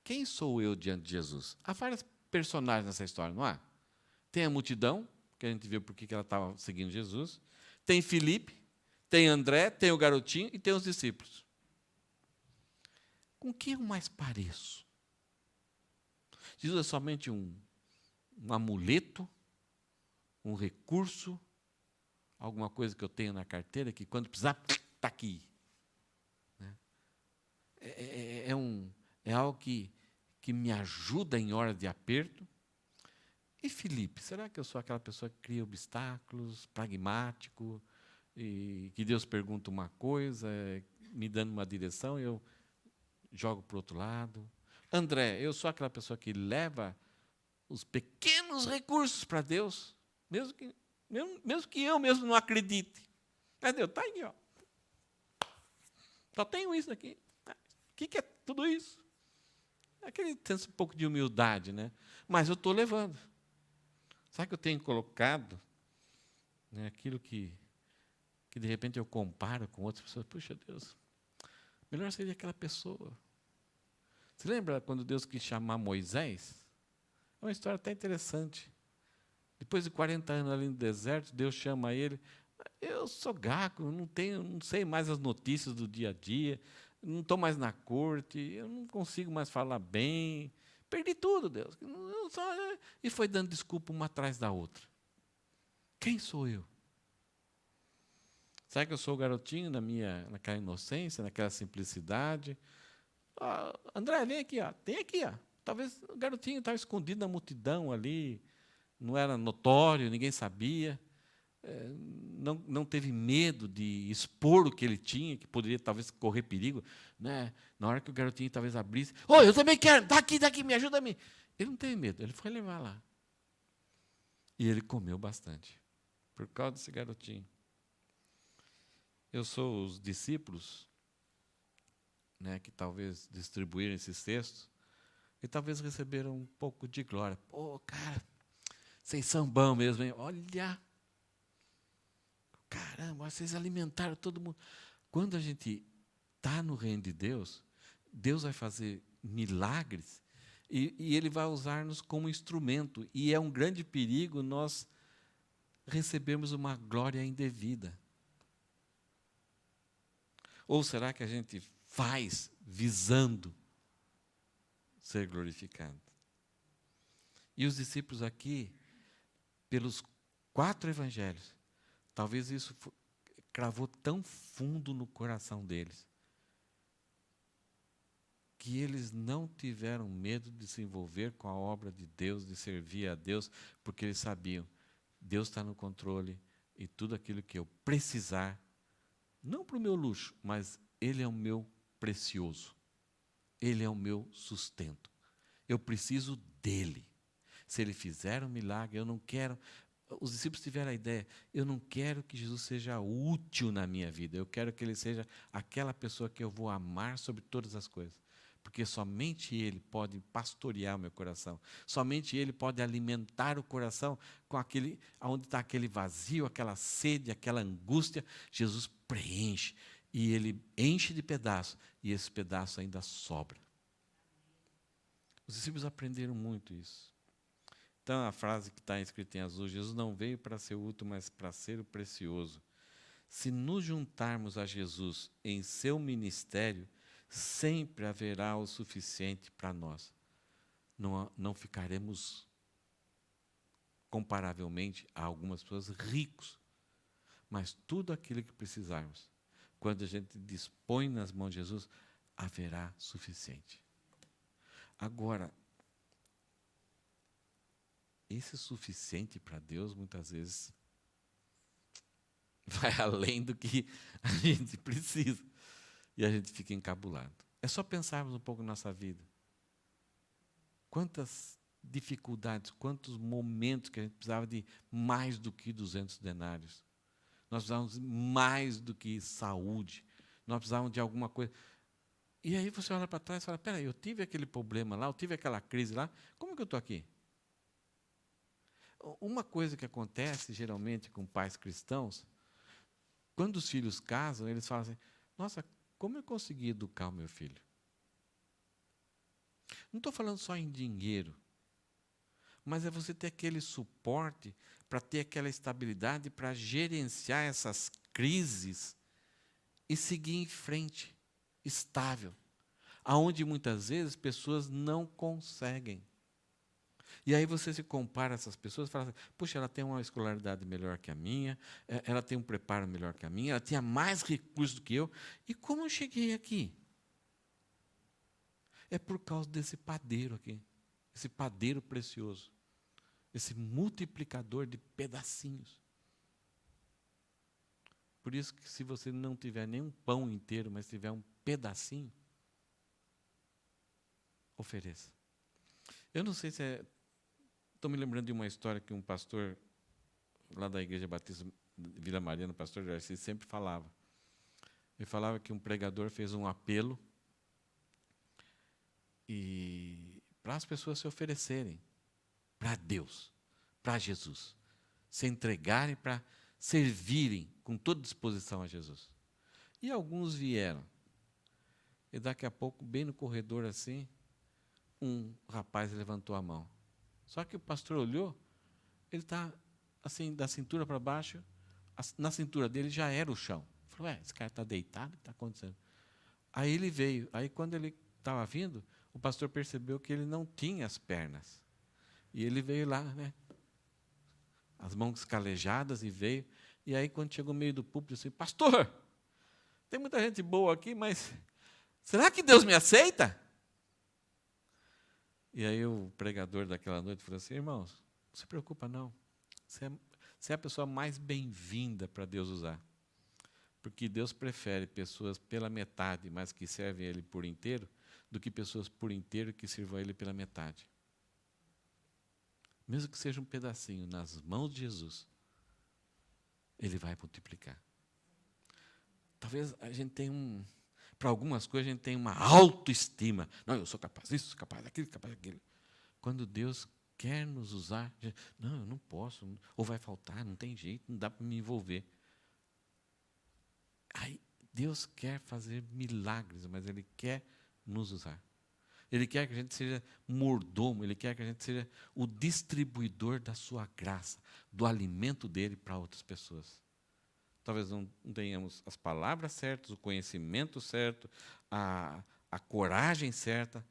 Quem sou eu diante de Jesus? Há vários personagens nessa história, não há? Tem a multidão, que a gente viu por que ela estava seguindo Jesus. Tem Filipe, tem André, tem o garotinho e tem os discípulos. Com quem eu mais pareço? Jesus é somente um amuleto, um recurso, alguma coisa que eu tenho na carteira que, quando precisar, está aqui. É algo que me ajuda em horas de aperto. E Filipe, será que eu sou aquela pessoa que cria obstáculos, pragmático, e que Deus pergunta uma coisa, me dando uma direção, eu jogo para o outro lado? André, eu sou aquela pessoa que leva os pequenos recursos para Deus, mesmo que eu mesmo não acredite. Mas Deus, está aí, ó. Só tenho isso aqui. O que é tudo isso? Aquele senso um pouco de humildade, né? Mas eu estou levando. Sabe que eu tenho colocado, né, aquilo que de repente eu comparo com outras pessoas? Puxa, Deus, melhor seria aquela pessoa. Você lembra quando Deus quis chamar Moisés? É uma história até interessante. Depois de 40 anos ali no deserto, Deus chama ele. Eu sou gago, não sei mais as notícias do dia a dia, não estou mais na corte, eu não consigo mais falar bem. Perdi tudo, Deus. E foi dando desculpa uma atrás da outra. Quem sou eu? Será que eu sou o garotinho naquela inocência, naquela simplicidade? André, vem aqui, ó. Tem aqui, ó. Talvez o garotinho estava escondido na multidão ali, não era notório, ninguém sabia. Não teve medo de expor o que ele tinha, que poderia talvez correr perigo, né? Na hora que o garotinho talvez abrisse, eu também quero, daqui, me ajuda a mim. Ele não teve medo, ele foi levar lá. E ele comeu bastante, por causa desse garotinho. Eu sou os discípulos, né, que talvez distribuíram esses textos, e talvez receberam um pouco de glória. Pô, cara, vocês são bons mesmo, hein? Olha, caramba, vocês alimentaram todo mundo. Quando a gente está no reino de Deus, Deus vai fazer milagres e Ele vai usar-nos como instrumento. E é um grande perigo nós recebermos uma glória indevida. Ou será que a gente faz visando ser glorificado? E os discípulos aqui, pelos 4 evangelhos, talvez isso cravou tão fundo no coração deles, que eles não tiveram medo de se envolver com a obra de Deus, de servir a Deus, porque eles sabiam, Deus está no controle, e tudo aquilo que eu precisar, não para o meu luxo, mas Ele é o meu precioso, Ele é o meu sustento, eu preciso dEle. Se Ele fizer um milagre, eu não quero. Os discípulos tiveram a ideia, eu não quero que Jesus seja útil na minha vida, eu quero que Ele seja aquela pessoa que eu vou amar sobre todas as coisas, porque somente Ele pode pastorear o meu coração, somente Ele pode alimentar o coração com aquele, onde está aquele vazio, aquela sede, aquela angústia. Jesus preenche, e Ele enche de pedaços, e esse pedaço ainda sobra. Os discípulos aprenderam muito isso. Então, a frase que está escrita em azul, Jesus não veio para ser útil, mas para ser o precioso. Se nos juntarmos a Jesus em seu ministério, sempre haverá o suficiente para nós. não ficaremos comparavelmente a algumas pessoas ricos, mas tudo aquilo que precisarmos, quando a gente dispõe nas mãos de Jesus, haverá suficiente. Agora, esse suficiente para Deus, muitas vezes, vai além do que a gente precisa. E a gente fica encabulado. É só pensarmos um pouco na nossa vida. Quantas dificuldades, quantos momentos que a gente precisava de mais do que 200 denários. Nós precisávamos de mais do que saúde. Nós precisávamos de alguma coisa. E aí você olha para trás e fala, peraí, eu tive aquele problema lá, eu tive aquela crise lá, como que eu estou aqui? Uma coisa que acontece geralmente com pais cristãos, quando os filhos casam, eles falam assim, nossa, como eu consegui educar o meu filho? Não estou falando só em dinheiro, mas é você ter aquele suporte para ter aquela estabilidade, para gerenciar essas crises e seguir em frente, estável, aonde muitas vezes pessoas não conseguem. E aí você se compara a essas pessoas e fala assim, puxa, ela tem uma escolaridade melhor que a minha, ela tem um preparo melhor que a minha, ela tinha mais recursos do que eu, e como eu cheguei aqui? É por causa desse padeiro aqui, esse padeiro precioso, esse multiplicador de pedacinhos. Por isso que se você não tiver nem um pão inteiro, mas tiver um pedacinho, ofereça. Eu não sei se é... Estou me lembrando de uma história que um pastor lá da Igreja Batista de Vila Mariana, o pastor Garcia, sempre falava. Ele falava que um pregador fez um apelo e para as pessoas se oferecerem para Deus, para Jesus, se entregarem para servirem com toda disposição a Jesus. E alguns vieram. E daqui a pouco, bem no corredor assim, um rapaz levantou a mão. Só que o pastor olhou, ele está assim, da cintura para baixo, na cintura dele já era o chão. Falou, esse cara está deitado, o que está acontecendo? Aí ele veio, aí quando ele estava vindo, o pastor percebeu que ele não tinha as pernas. E ele veio lá, né? As mãos calejadas e veio. E aí quando chegou no meio do púlpito, assim, pastor, tem muita gente boa aqui, mas será que Deus me aceita? E aí o pregador daquela noite falou assim, irmãos, não se preocupa não, você é a pessoa mais bem-vinda para Deus usar. Porque Deus prefere pessoas pela metade, mas que servem a Ele por inteiro, do que pessoas por inteiro que sirvam a Ele pela metade. Mesmo que seja um pedacinho nas mãos de Jesus, Ele vai multiplicar. Talvez a gente tenha para algumas coisas a gente tem uma autoestima. Não, eu sou capaz disso, sou capaz daquilo, capaz daquilo. Quando Deus quer nos usar, não, eu não posso, ou vai faltar, não tem jeito, não dá para me envolver. Aí Deus quer fazer milagres, mas Ele quer nos usar. Ele quer que a gente seja mordomo, Ele quer que a gente seja o distribuidor da sua graça, do alimento dEle para outras pessoas. Talvez não tenhamos as palavras certas, o conhecimento certo, a coragem certa,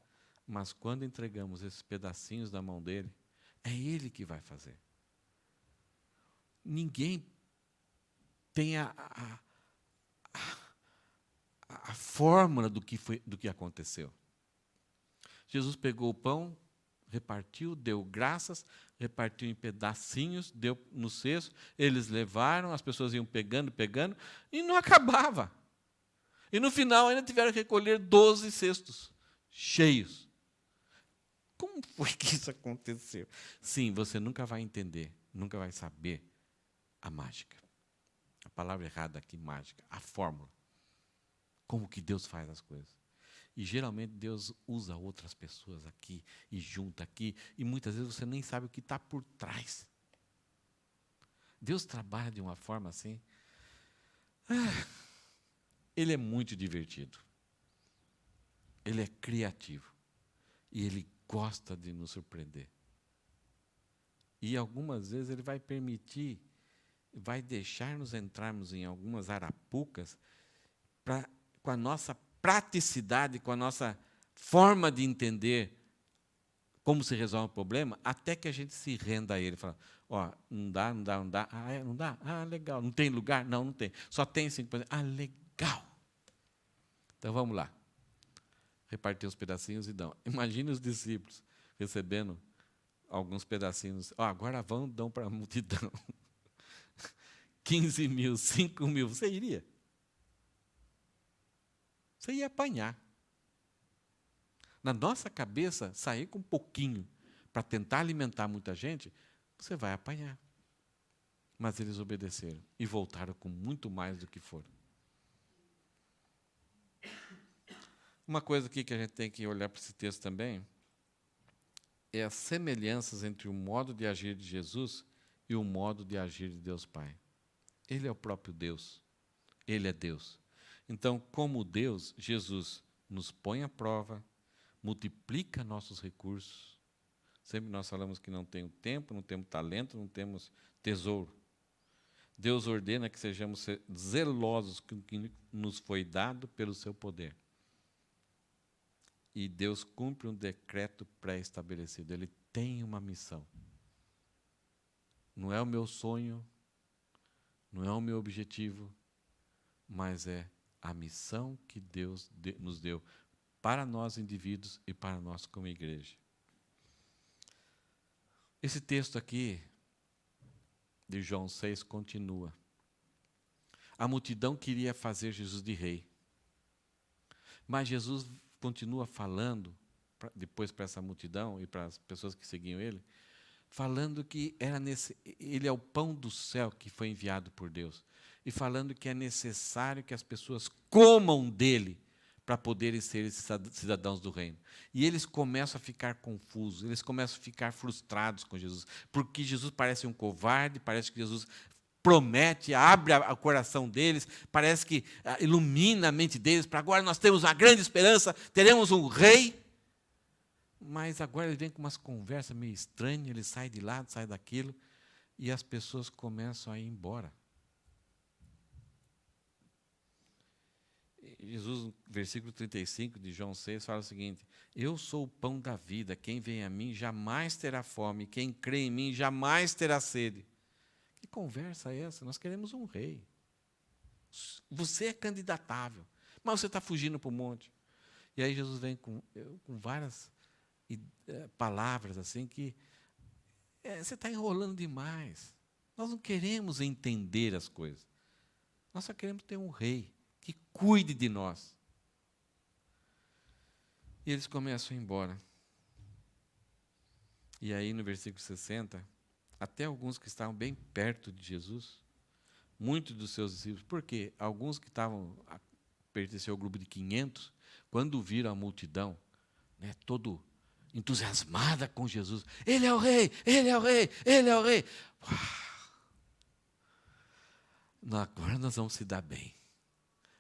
mas quando entregamos esses pedacinhos da mão dele, é Ele que vai fazer. Ninguém tem a fórmula do que aconteceu. Jesus pegou o pão, repartiu, deu graças, repartiu em pedacinhos, deu no cesto, eles levaram, as pessoas iam pegando, e não acabava. E no final ainda tiveram que recolher 12 cestos cheios. Como foi que isso aconteceu? Sim, você nunca vai entender, nunca vai saber a mágica. A palavra errada aqui, mágica, a fórmula. Como que Deus faz as coisas. E geralmente Deus usa outras pessoas aqui e junta aqui, e muitas vezes você nem sabe o que está por trás. Deus trabalha de uma forma assim. Ele é muito divertido. Ele é criativo. E Ele gosta de nos surpreender. E algumas vezes Ele vai permitir, vai deixar-nos entrarmos em algumas arapucas com a nossa praticidade, com a nossa forma de entender como se resolve o problema, até que a gente se renda a ele. Fala, ó, não dá, não dá, não dá. Ah, não dá? Ah, legal. Não tem lugar? Não, não tem. Só tem 5%. Ah, legal. Então, vamos lá. Repartir os pedacinhos e dão. Imagine os discípulos recebendo alguns pedacinhos. Ó, agora vão, dão para a multidão. 15 mil, 5 mil. Você iria? Você ia apanhar. Na nossa cabeça, sair com um pouquinho para tentar alimentar muita gente, você vai apanhar. Mas eles obedeceram e voltaram com muito mais do que foram. Uma coisa aqui que a gente tem que olhar para esse texto também é as semelhanças entre o modo de agir de Jesus e o modo de agir de Deus Pai. Ele é o próprio Deus. Ele é Deus. Então, como Deus, Jesus nos põe à prova, multiplica nossos recursos. Sempre nós falamos que não temos tempo, não temos talento, não temos tesouro. Deus ordena que sejamos zelosos com o que nos foi dado pelo seu poder. E Deus cumpre um decreto pré-estabelecido. Ele tem uma missão. Não é o meu sonho, não é o meu objetivo, mas é a missão que Deus nos deu para nós indivíduos e para nós como igreja. Esse texto aqui, de João 6, continua. A multidão queria fazer Jesus de rei. Mas Jesus continua falando, depois para essa multidão e para as pessoas que seguiam ele, falando que ele é o pão do céu que foi enviado por Deus. E falando que é necessário que as pessoas comam dele para poderem ser cidadãos do reino. E eles começam a ficar confusos, eles começam a ficar frustrados com Jesus, porque Jesus parece um covarde, parece que Jesus promete, abre o coração deles, parece que ilumina a mente deles, para agora nós temos uma grande esperança, teremos um rei. Mas agora ele vem com umas conversas meio estranhas, ele sai de lado, sai daquilo, e as pessoas começam a ir embora. Jesus, no versículo 35 de João 6, fala o seguinte: eu sou o pão da vida, quem vem a mim jamais terá fome, quem crê em mim jamais terá sede. Que conversa é essa? Nós queremos um rei. Você é candidatável, mas você está fugindo para o monte. E aí Jesus vem com várias palavras assim que você está enrolando demais. Nós não queremos entender as coisas. Nós só queremos ter um rei que cuide de nós. E eles começam a ir embora. E aí no versículo 60, até alguns que estavam bem perto de Jesus, muitos dos seus discípulos, porque alguns que pertenciam ao grupo de 500, quando viram a multidão, todo entusiasmada com Jesus, ele é o rei, ele é o rei, ele é o rei. Agora nós vamos se dar bem.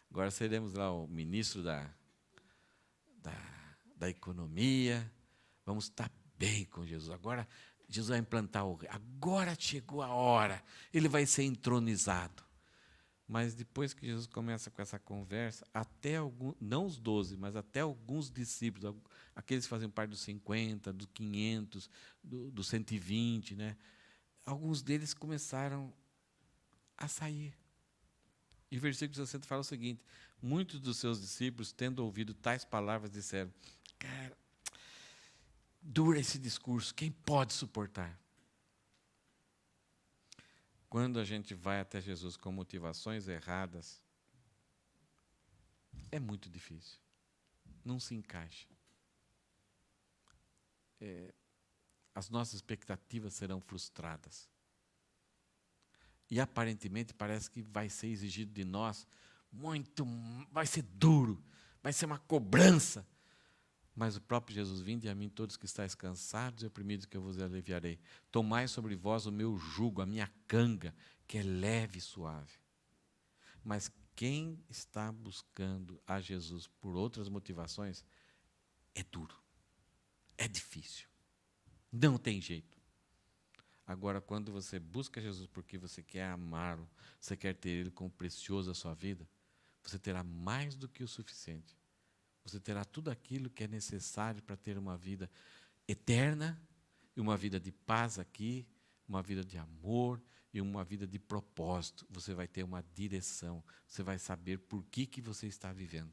Agora seremos lá o ministro da economia, vamos estar bem com Jesus. Agora Jesus vai implantar o rei. Agora chegou a hora, ele vai ser entronizado. Mas depois que Jesus começa com essa conversa, até alguns, não os 12, mas até alguns discípulos, aqueles que faziam parte dos 50, dos 500, dos 120, alguns deles começaram a sair. E o versículo 60 fala o seguinte: muitos dos seus discípulos, tendo ouvido tais palavras, disseram: cara, dura esse discurso, quem pode suportar? Quando a gente vai até Jesus com motivações erradas, é muito difícil. Não se encaixa. As nossas expectativas serão frustradas. E aparentemente parece que vai ser exigido de nós vai ser duro, vai ser uma cobrança. Mas o próprio Jesus: vinde a mim todos que estáis cansados e oprimidos, que eu vos aliviarei. Tomai sobre vós o meu jugo, a minha canga, que é leve e suave. Mas quem está buscando a Jesus por outras motivações, é duro, é difícil, não tem jeito. Agora, quando você busca Jesus porque você quer amá-lo, você quer ter Ele como precioso a sua vida, você terá mais do que o suficiente. Você terá tudo aquilo que é necessário para ter uma vida eterna, e uma vida de paz aqui, uma vida de amor e uma vida de propósito. Você vai ter uma direção, você vai saber por que você está vivendo.